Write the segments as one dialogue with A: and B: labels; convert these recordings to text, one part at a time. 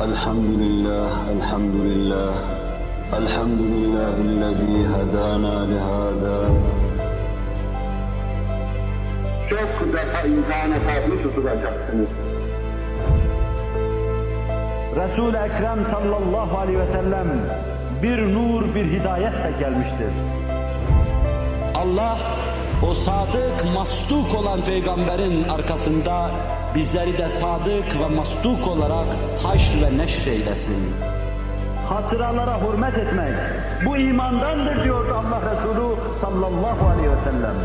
A: Elhamdülillah, elhamdülillah, elhamdülillahillezî hedâna lihâzâ.
B: Çok defa imtihana tabi tutulacaksınız.
C: Resul-i Ekrem sallallahu aleyhi ve sellem bir nur, bir hidayetle gelmiştir.
D: Allah o sadık, masduk olan peygamberin arkasında bizleri de sadık ve masduk olarak haşr ve neşr eylesin.
C: Hatıralara hürmet etmek, bu imandandır diyordu Allah Resulü sallallahu aleyhi ve sellem.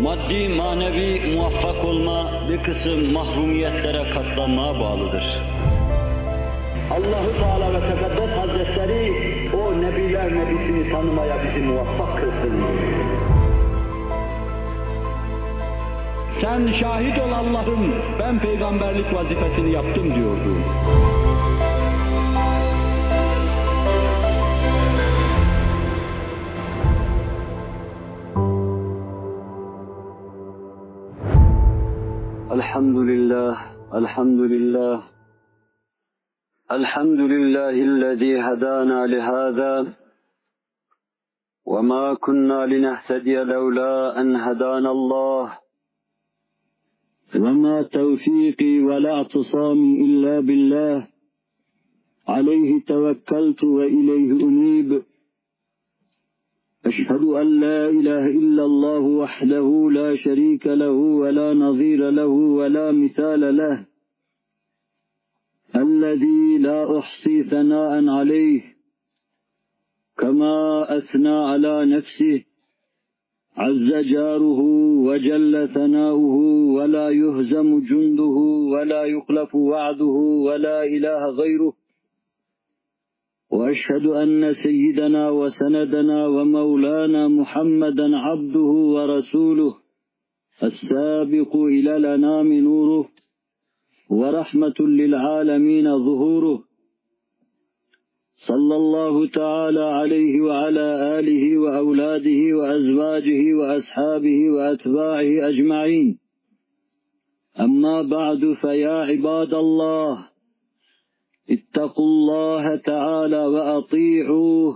A: Maddi, manevi muvaffak olma bir kısım mahrumiyetlere katlanmaya bağlıdır.
C: Allah-u Teala ve Tekaddes Hazretleri o Nebiler Nebisini tanımaya bizi muvaffak kılsın.
D: Sen şahit ol Allah'ım, ben peygamberlik vazifesini yaptım diyordu.
A: Elhamdülillah, elhamdülillah. Elhamdülillahillezî hedâna lihâzâ. وَمَا كُنَّا لِنَهْتَدِيَ لَوْلَا أَنْ هَدَانَ اللّٰهُ وَمَا تَوْفِيقِي وَلَا اعْتِصَامِي إِلَّا بِاللّٰهِ عَلَيْهِ تَوَكَّلْتُ وَإِلَيْهِ أُنِيبُ أشهد أن لا إله إلا الله وحده لا شريك له ولا نظير له ولا مثال له الذي لا أحصي ثناء عليه كما أثنى على نفسه عز جاره وجل ثناؤه ولا يهزم جنده ولا يخلف وعده ولا إله غيره وأشهد أن سيدنا وسندنا ومولانا محمدا عبده ورسوله السابق إلى الأنام نوره ورحمة للعالمين ظهوره صلى الله تعالى عليه وعلى آله وأولاده وأزواجه وأصحابه وأتباعه أجمعين أما بعد فيا عباد الله اتقوا الله تعالى وأطيعوه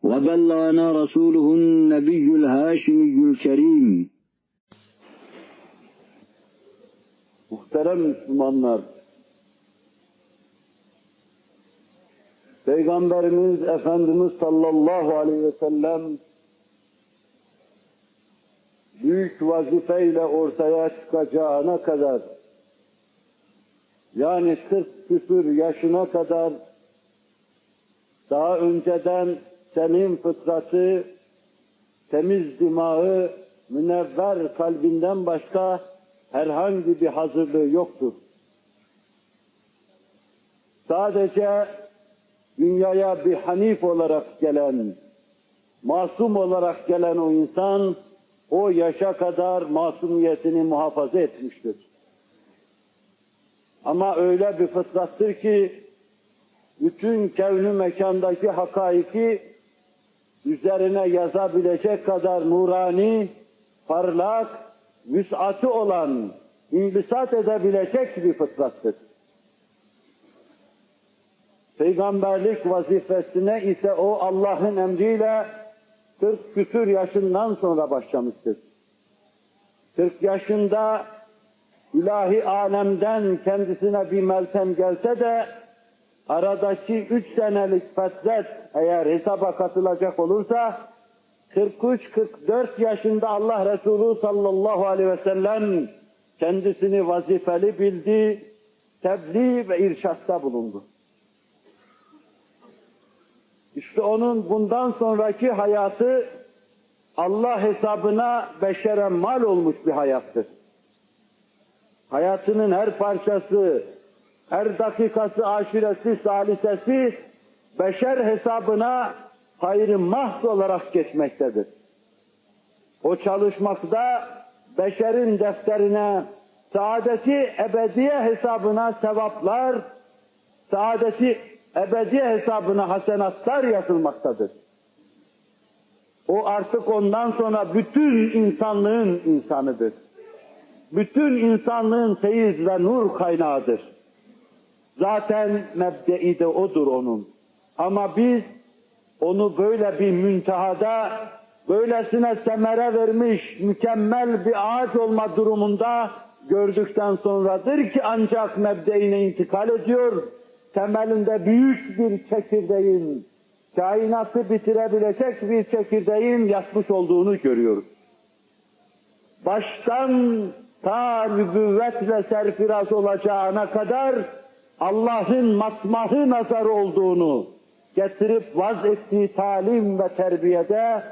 A: وبلغنا رسوله النبي الهاشمي الكريم.
B: Muhterem Müslümanlar, Peygamberimiz Efendimiz sallallahu aleyhi ve sellem büyük vazifeyle ortaya çıkacağına kadar, yani 40 küsur yaşına kadar daha önceden senin fıtratı, temiz dimağı, münevver kalbinden başka herhangi bir hazırlığı yoktur. Sadece dünyaya bir hanif olarak gelen, masum olarak gelen o insan, o yaşa kadar masumiyetini muhafaza etmiştir. Ama öyle bir fıtrattır ki, bütün kevn-ü mekandaki hakaiki üzerine yazabilecek kadar nurani, parlak, vüs'atı olan, imbisat edebilecek bir fıtrattır. Peygamberlik vazifesine ise o Allah'ın emriyle 40 küsur yaşından sonra başlamıştır. 40 yaşında ilahi alemden kendisine bir meltem gelse de aradaki 3 senelik fetret eğer hesaba katılacak olursa 43-44 yaşında Allah Resulü sallallahu aleyhi ve sellem kendisini vazifeli bildi, tebliğ ve irşatta bulundu. İşte onun bundan sonraki hayatı Allah hesabına beşere mal olmuş bir hayattır. Hayatının her parçası, her dakikası, aşiresi, salisesi beşer hesabına hayır-ı mahz olarak geçmektedir. O çalışmakta beşerin defterine saadeti ebediye hesabına sevaplar, saadeti ebediye hesabına hasenatlar yazılmaktadır. O artık ondan sonra bütün insanlığın insanıdır. Bütün insanlığın feyiz ve nur kaynağıdır. Zaten mebde'i de odur onun. Ama biz onu böyle bir müntehada, böylesine semere vermiş, mükemmel bir ağaç olma durumunda gördükten sonradır ki ancak mebdeine intikal ediyor. Temelinde büyük bir çekirdeğin, kainatı bitirebilecek bir çekirdeğin yatmış olduğunu görüyoruz. Baştan ta nübüvvetle serfiraz olacağına kadar Allah'ın matmahı nazarı olduğunu getirip vaz ettiği talim ve terbiyede,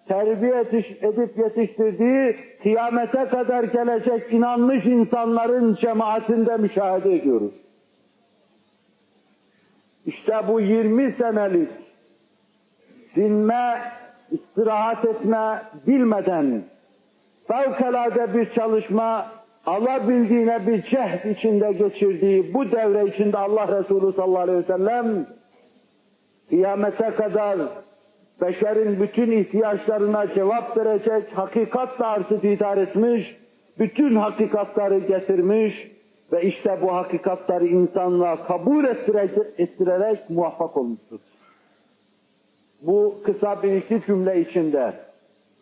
B: terbiye edip yetiştirdiği kıyamete kadar gelecek inanmış insanların cemaatinde müşahede ediyoruz. İşte bu 20 senelik dinme, istirahat etme bilmeden fevkalade bir çalışma, alabildiğine bir cehd içinde geçirdiği bu devre içinde Allah Resulü sallallahu aleyhi ve sellem kıyamete kadar beşerin bütün ihtiyaçlarına cevap verecek hakikatla arzı idare etmiş, bütün hakikatları getirmiş ve işte bu hakikatları insanlığa kabul ettirerek muvaffak olmuştur. Bu kısa bir iki cümle içinde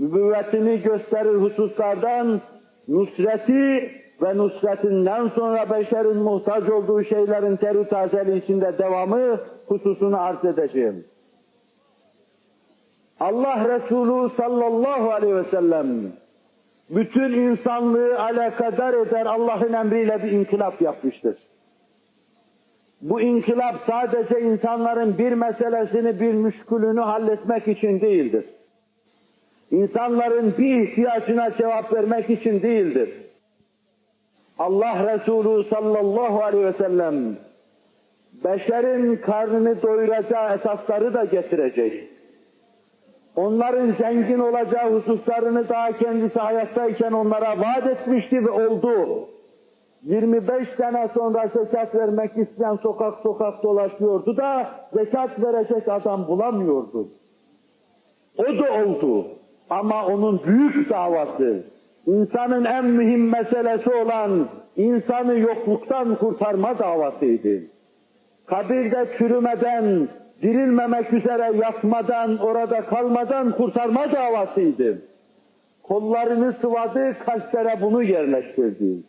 B: nübüvvetini gösterir hususlardan nusreti ve nusretinden sonra beşerin muhtaç olduğu şeylerin terü tazeli içinde devamı hususunu arz edeceğim. Allah Resulü sallallahu aleyhi ve sellem bütün insanlığı alakadar eder Allah'ın emriyle bir inkılap yapmıştır. Bu inkılap sadece insanların bir meselesini, bir müşkülünü halletmek için değildir. İnsanların bir ihtiyacına cevap vermek için değildir. Allah Resulü sallallahu aleyhi ve sellem beşerin karnını doyuracağı esasları da getirecek. Onların zengin olacağı hususlarını daha kendisi hayattayken onlara vaat etmişti ve oldu. 25 sene sonra zekat vermek isteyen sokak sokak dolaşıyordu da zekat verecek adam bulamıyordu. O da oldu. Ama onun büyük davası, insanın en mühim meselesi olan insanı yokluktan kurtarma davasıydı. Kabirde çürümeden, dirilmemek üzere yatmadan, orada kalmadan kurtarma davasıydı. Kollarını sıvadı, kalplere bunu yerleştirdi.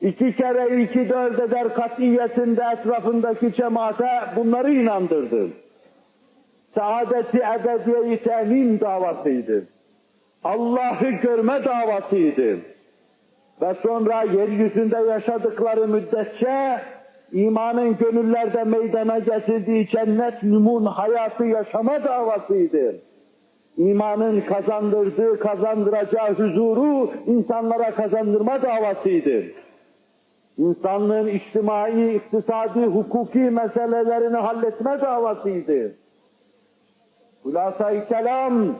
B: 2 kere 2 4 eder katiyetinde etrafındaki cemaate bunları inandırdı. Saadeti ebediyeyi temin davasıydı. Allah'ı görme davasıydı. Ve sonra yeryüzünde yaşadıkları müddetçe imanın gönüllerde meydana getirdiği cennet mümun hayatı yaşama davasıydı. İmanın kazandırdığı, kazandıracağı huzuru insanlara kazandırma davasıydı. İnsanlığın içtimai, iktisadi, hukuki meselelerini halletme davasıydı. Hulasa-i kelam,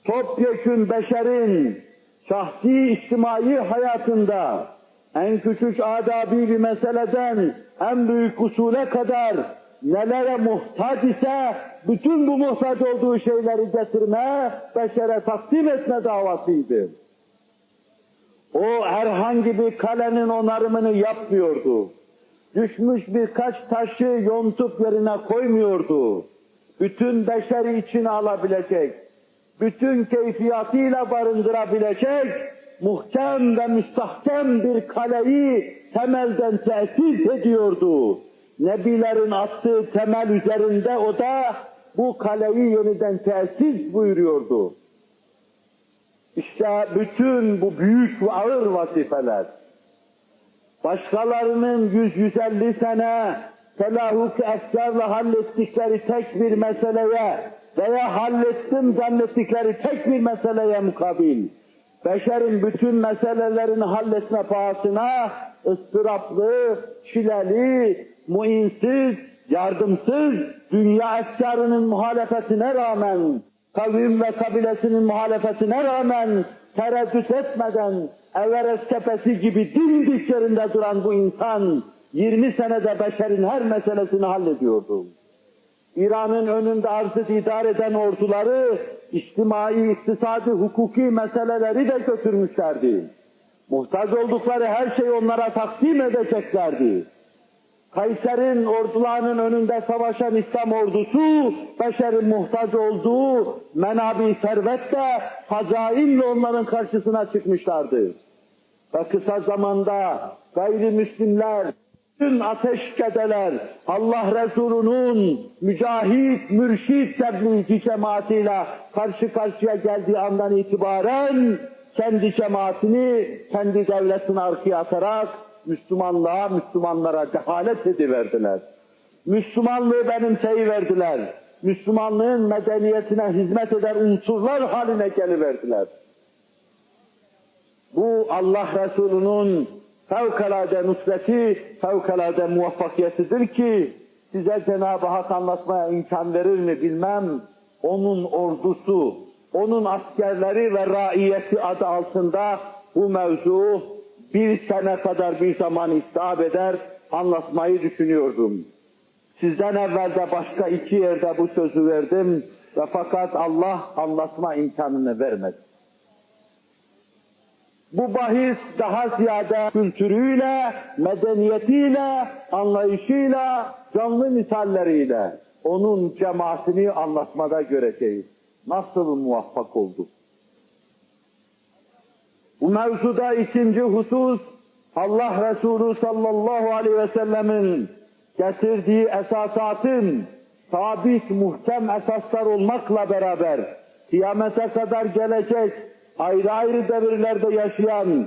B: topyekün beşerin şahsi içtimai hayatında en küçük adabi bir meseleden en büyük usule kadar nelere muhtaç ise bütün bu muhtaç olduğu şeyleri getirme, beşere takdim etme davasıydı. O herhangi bir kalenin onarımını yapmıyordu. Düşmüş birkaç taşı yontup yerine koymuyordu. Bütün beşeri içine alabilecek, bütün keyfiyatıyla barındırabilecek, muhkem ve müstahkem bir kaleyi temelden tesis ediyordu. Nebilerin attığı temel üzerinde o da bu kaleyi yeniden tesis buyuruyordu. İşte bütün bu büyük ve ağır vazifeler, başkalarının 100-150 sene telahuk efkarla hallettikleri tek bir meseleye veya hallettim zannettikleri tek bir meseleye mukabil, beşerin bütün meselelerini halletme pahasına ıstıraplı, çileli, muinsiz, yardımsız, dünya efkarının muhalefetine rağmen, kavim ve kabilesinin muhalefetine rağmen tereddüt etmeden Everest tepesi gibi dimdik yerinde duran bu insan 20 senede beşerin her meselesini hallediyordu. İran'ın önünde arzı idare eden orduları içtimai, iktisadi, hukuki meseleleri de götürmüşlerdi. Muhtaç oldukları her şeyi onlara takdim edeceklerdi. Kayser'in ordularının önünde savaşan İslam ordusu, beşerin muhtaç olduğu menabi servetle, hazainle onların karşısına çıkmışlardı. Ve kısa zamanda gayrimüslimler, bütün ateşkedeler, Allah Resulü'nün mücahit, mürşid tebliğci cemaatiyle karşı karşıya geldiği andan itibaren kendi cemaatini, kendi devletini arkaya atarak Müslümanlığa, Müslümanlara cehalet ediverdiler. Müslümanlığı benimseyiverdiler. Müslümanlığın medeniyetine hizmet eden unsurlar haline geliverdiler. Bu Allah Resulü'nün fevkalade nusreti, fevkalade muvaffakiyetidir ki size Cenab-ı Hak anlatmaya imkan verir mi bilmem. Onun ordusu, onun askerleri ve raiyeti adı altında bu mevzu bir sene kadar bir zaman istihab eder, anlatmayı düşünüyordum. Sizden evvel de başka 2 yerde bu sözü verdim ve fakat Allah anlatma imkanını vermedi. Bu bahis daha ziyade kültürüyle, medeniyetiyle, anlayışıyla, canlı misalleriyle onun cemaatini anlatmada göreceğiz. Nasıl muvaffak oldu? Bu mevzuda 2. husus, Allah Resulü sallallahu aleyhi ve sellemin getirdiği esasatın sabit, muhkem esaslar olmakla beraber kıyamete kadar gelecek, ayrı ayrı devirlerde yaşayan,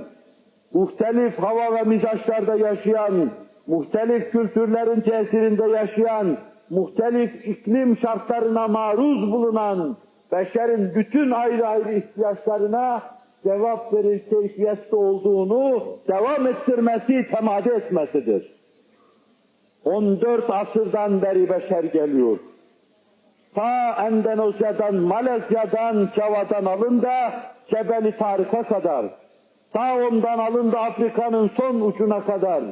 B: muhtelif hava ve mizaçlarda yaşayan, muhtelif kültürlerin tesirinde yaşayan, muhtelif iklim şartlarına maruz bulunan beşerin bütün ayrı ayrı ihtiyaçlarına cevap verir keyfiyette olduğunu devam ettirmesi, temadi etmesidir. 14 asırdan beri beşer geliyor. Ta Endonezya'dan, Malezya'dan, Java'dan alın da Cebeli Tarık'a kadar, ta ondan alın da Afrika'nın son ucuna kadar,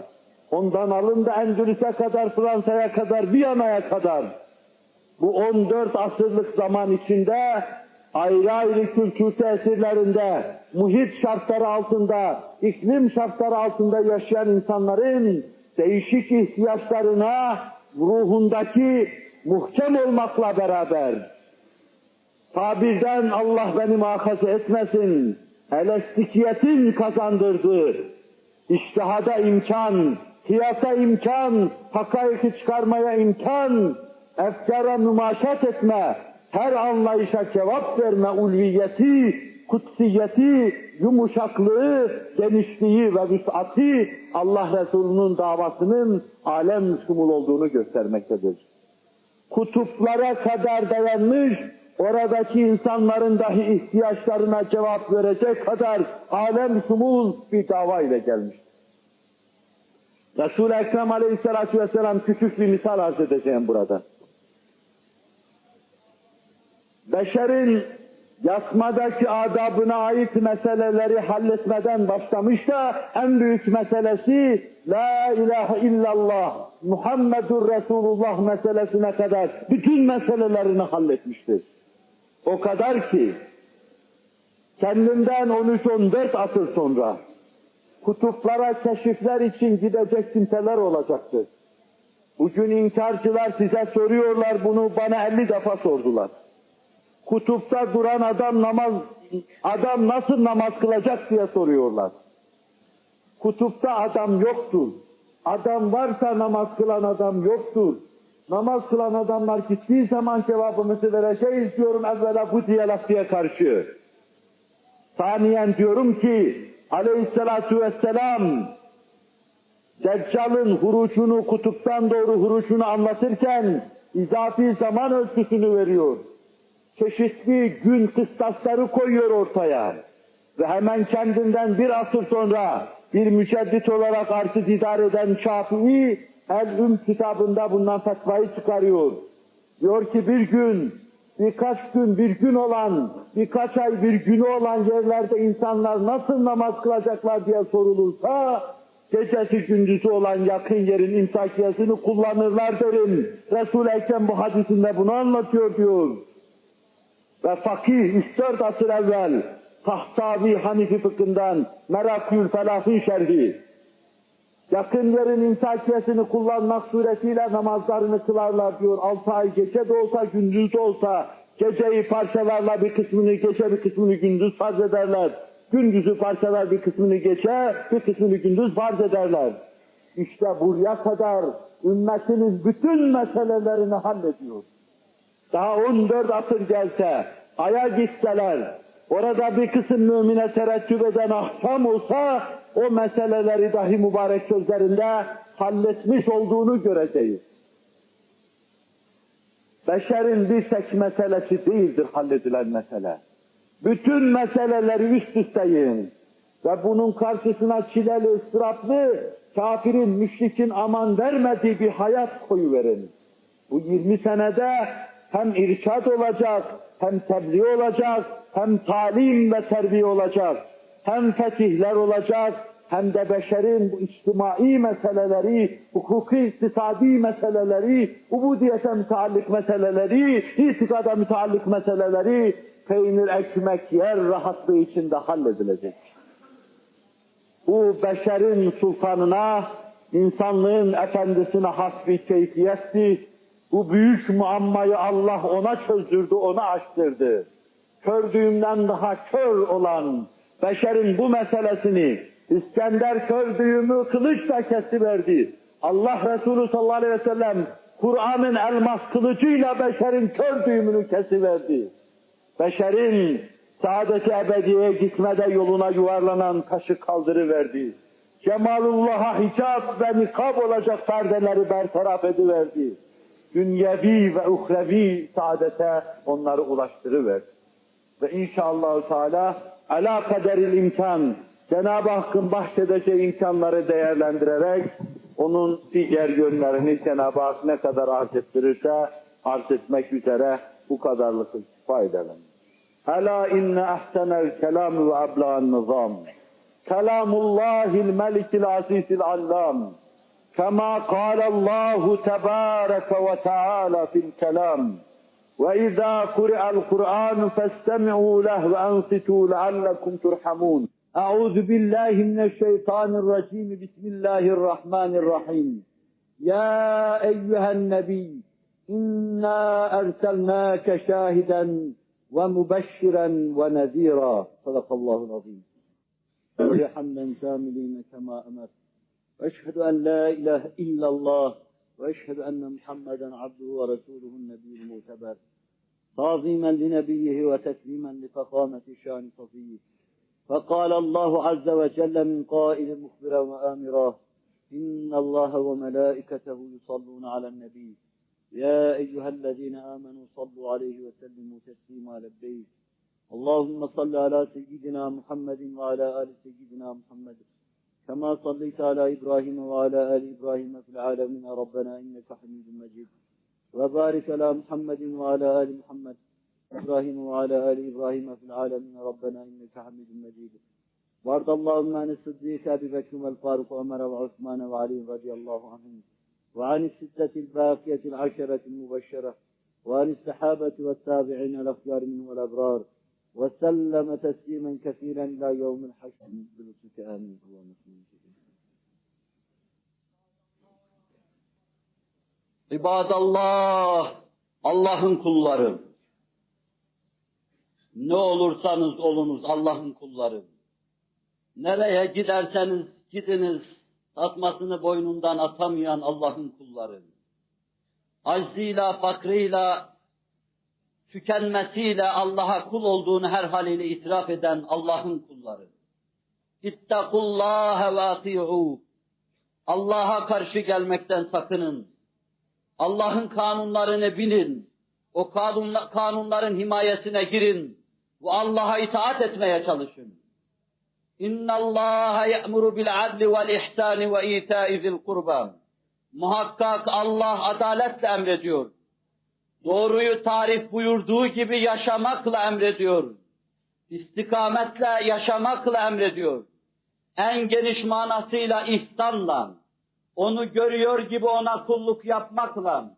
B: ondan alın da Endülüs'e kadar, Fransa'ya kadar, Viyana'ya kadar, bu 14 asırlık zaman içinde ayrı ayrı kültür tesirlerinde, muhit şartları altında, iklim şartları altında yaşayan insanların değişik ihtiyaçlarına ruhundaki muhkem olmakla beraber, tabirden Allah beni muhafaza etmesin, elastikiyetin kazandırdığı, içtihada imkan, kıyasa imkan, hakaiki çıkarmaya imkan, efkara mümaşat etme, her anlayışa cevap verme ulviyeti, kutsiyeti, yumuşaklığı, genişliği ve vüs'ati Allah Resulü'nün davasının alem şumul olduğunu göstermektedir. Kutuplara kadar dayanmış, oradaki insanların dahi ihtiyaçlarına cevap verecek kadar alem şumul bir dava ile gelmiştir. Resul-i Ekrem Aleyhisselatü Vesselam küçük bir misal arz edeceğim burada. Beşerin yatmadaki adabına ait meseleleri halletmeden başlamış da en büyük meselesi La ilahe illallah Muhammedur Resulullah meselesine kadar bütün meselelerini halletmiştir. O kadar ki kendinden 13-14 asır sonra kutuplara keşifler için gidecek kimseler olacaktır. Bugün inkarcılar size soruyorlar, bunu bana 50 defa sordular. Kutupta duran adam nasıl namaz kılacak diye soruyorlar. Kutupta adam yoktur. Adam varsa namaz kılan adam yoktur. Namaz kılan adamlar gittiği zaman cevabımızı vereceğiz diyorum evvela bu diyalektiğe karşı. Saniyen diyorum ki Aleyhisselatu vesselam Deccal'ın hurucunu, kutuptan doğru hurucunu anlatırken izafi zaman ölçüsünü veriyor. Çeşitli gün kıstasları koyuyor ortaya. Ve hemen kendinden bir asır sonra bir müceddit olarak arz idare eden Şafii El-Üm kitabında bundan fetvayı çıkarıyor. Diyor ki bir gün, birkaç gün, bir gün olan, birkaç ay bir günü olan yerlerde insanlar nasıl namaz kılacaklar diye sorulursa gecesi gündüzü olan yakın yerin imsakiyesini kullanırlar derim. Resul-i Ekrem bu hadisinde bunu anlatıyor diyor. Ve fakih 3-4 asır evvel Tahtavi Hanifi fıkhından Merakül Felah'ın şerhi Yakın yerin imsakiyesini kullanmak suretiyle namazlarını kılarlar diyor. 6 ay gece de olsa, gündüz de olsa, geceyi parçalarla bir kısmını gece, bir kısmını gündüz farz ederler. Gündüzü parçalar bir kısmını gece, bir kısmını gündüz farz ederler. İşte buraya kadar ümmetinin bütün meselelerini hallediyor. Daha 14 asır gelse, aya gitseler, orada bir kısım mümine terettüp eden ahkam olsa, o meseleleri dahi mübarek sözlerinde halletmiş olduğunu göreceğiz. Beşerin bir tek meselesi değildir halledilen mesele. Bütün meseleleri üst üsteyin ve bunun karşısına çileli, ıstıraplı, kafirin, müşrikin aman vermediği bir hayat koyuverin. Bu 20 senede hem irşad olacak, hem tebliğ olacak, hem talim ve terbiye olacak, hem fetihler olacak, hem de beşerin bu içtimai meseleleri, hukuki iktisadi meseleleri, ubudiyete müteallik meseleleri, itikada müteallik meseleleri, peynir ekmek yer rahatlığı içinde halledilecek. Bu beşerin sultanına, insanlığın efendisine has bir keyfiyetti. Bu büyük muammayı Allah ona çözdürdü, ona açtırdı. Kördüğümden daha kör olan beşerin bu meselesini İskender kördüğümü kılıçla kesiverdi. Allah Resulü sallallahu aleyhi ve sellem Kur'an'ın elmas kılıcıyla beşerin kördüğümünü kesiverdi. Beşerin saadet-i ebediyeye gitmede yoluna yuvarlanan taşı kaldırıverdi. Cemalullah'a hicab ve nikab olacak perdeleri bertaraf ediverdi. Dünyevi ve uhrevi saadete onları ulaştırıverdi. Ve inşallah Teala ala kaderil imkan, Cenab-ı Hakk'ın bahşedeceği imkanları değerlendirerek onun diğer yönlerini Cenab-ı Hak ne kadar arz ettirirse arz etmek üzere bu kadarlık istifade edelim. Ela inne ahsenel kelam ve abla'an nizam. Kelamullahil melikil azizil allam. Kema kâlallahu tebâreke ve teâlâ fil kelam. وَإِذَا قُرِئَ الْقُرْآنُ فَاسْتَمِعُوا لَهُ وَأَنصِتُوا لَعَلَّكُمْ تُرْحَمُونَ
A: أعوذ بالله من الشيطان الرجيم بسم الله الرحمن الرحيم يا أيها النبي إنا أرسلناك شاهدا ومبشرا ونذيرا صدق الله العظيم حمدا كاملين كما أمر وأشهد أن لا إله إلا الله وأشهد أن محمدا عبده ورسوله النبي المعتبر تعظيما لنبيه وتكريما لفخامة شان صفيه فقال الله عز وجل من قائل مخبرا وآمرا إن الله وملائكته يصلون على النبي يا أيها الذين آمنوا صلوا عليه وسلموا تسليما لبيك اللهم صل على سيدنا محمد وعلى آل سيدنا محمد كما صليت على إبراهيم وعلى آل إبراهيم في العالمين ربنا إنك حميد مجيد وبارك على محمد وعلى آل محمد إبراهيم وعلى آل إبراهيم في العالمين ربنا إنك حميد مجيد وارض اللهم عن الصديق أبي بكر والفاروق وعمر وعثمان وعلي رضي الله عنهم وعن الستة الباقية العشرة المبشرة وعن الصحابة والتابعين الأخيار منهم والأبرار وسلم تسليما كثيرا إلى يوم الحشر بلطفك آمين اللهم صل İbadallah, Allah'ın kulları. Ne olursanız olunuz Allah'ın kulları. Nereye giderseniz gidiniz, tasmasını boynundan atamayan Allah'ın kulları. Acziyle, fakrıyla, tükenmesiyle Allah'a kul olduğunu her haliyle itiraf eden Allah'ın kulları. İttakullâhe ve ati'û. Allah'a karşı gelmekten sakının. Allah'ın kanunlarını bilin. O kanunların himayesine girin. Ve Allah'a itaat etmeye çalışın. İnna Allaha ya'muru bil adli vel ihsani ve ita'i zil kurba. Muhakkak Allah adaletle emrediyor. Doğruyu tarif buyurduğu gibi yaşamakla emrediyor. İstikametle yaşamakla emrediyor. En geniş manasıyla ihsanla, onu görüyor gibi ona kulluk yapmakla,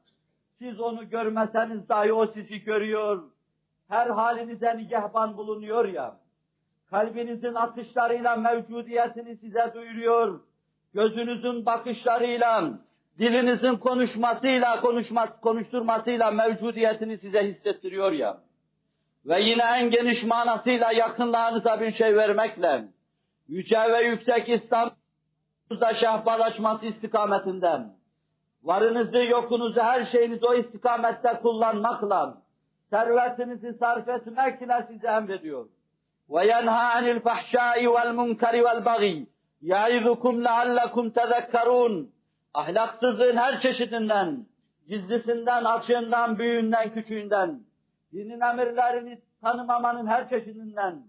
A: siz onu görmeseniz dahi o sizi görüyor, her halinize nigehban bulunuyor ya, kalbinizin atışlarıyla mevcudiyetini size duyuruyor, gözünüzün bakışlarıyla, dilinizin konuşturmasıyla mevcudiyetini size hissettiriyor ya. Ve yine en geniş manasıyla yakınlarınıza bir şey vermekle, yüce ve yüksek İslam'ımıza şehbalaşması istikametinden, varınızı, yokunuzu, her şeyinizi o istikamette kullanmakla, servetinizi sarf etmekle size emrediyor. وَيَنْهَا عَنِ الْفَحْشَاءِ وَالْمُنْكَرِ وَالْبَغِيِ يَعِظُكُمْ لَعَلَّكُمْ تَذَكَّرُونَ. Ahlaksızlığın her çeşidinden, gizlisinden, açığından, büyüğünden, küçüğünden, dinin emirlerini tanımamanın her çeşidinden,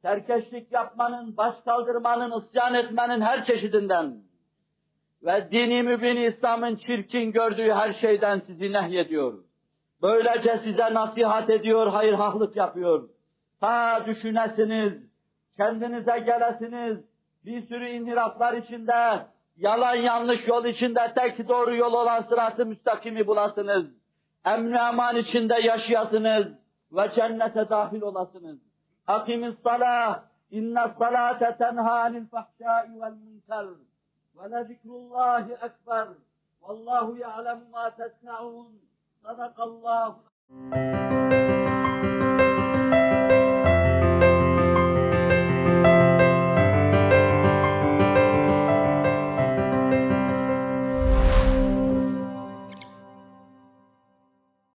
A: serkeşlik yapmanın, baş kaldırmanın, isyan etmenin her çeşidinden ve dini mübin İslam'ın çirkin gördüğü her şeyden sizi nehyediyor. Böylece size nasihat ediyor, hayırhahlık yapıyor. Ta düşünesiniz, kendinize gelesiniz, bir sürü inhiraflar içinde, yalan yanlış yol içinde tek doğru yol olan sırat-ı müstakimi bulasınız. Emn-i eman içinde yaşayasınız ve cennete dahil olasınız. Akimis salah, inne salate tenha anil fahşai vel münker. Ve lezikrullahi ekber. Vallahu ya'lemu ma tesna'un. Sadakallahu.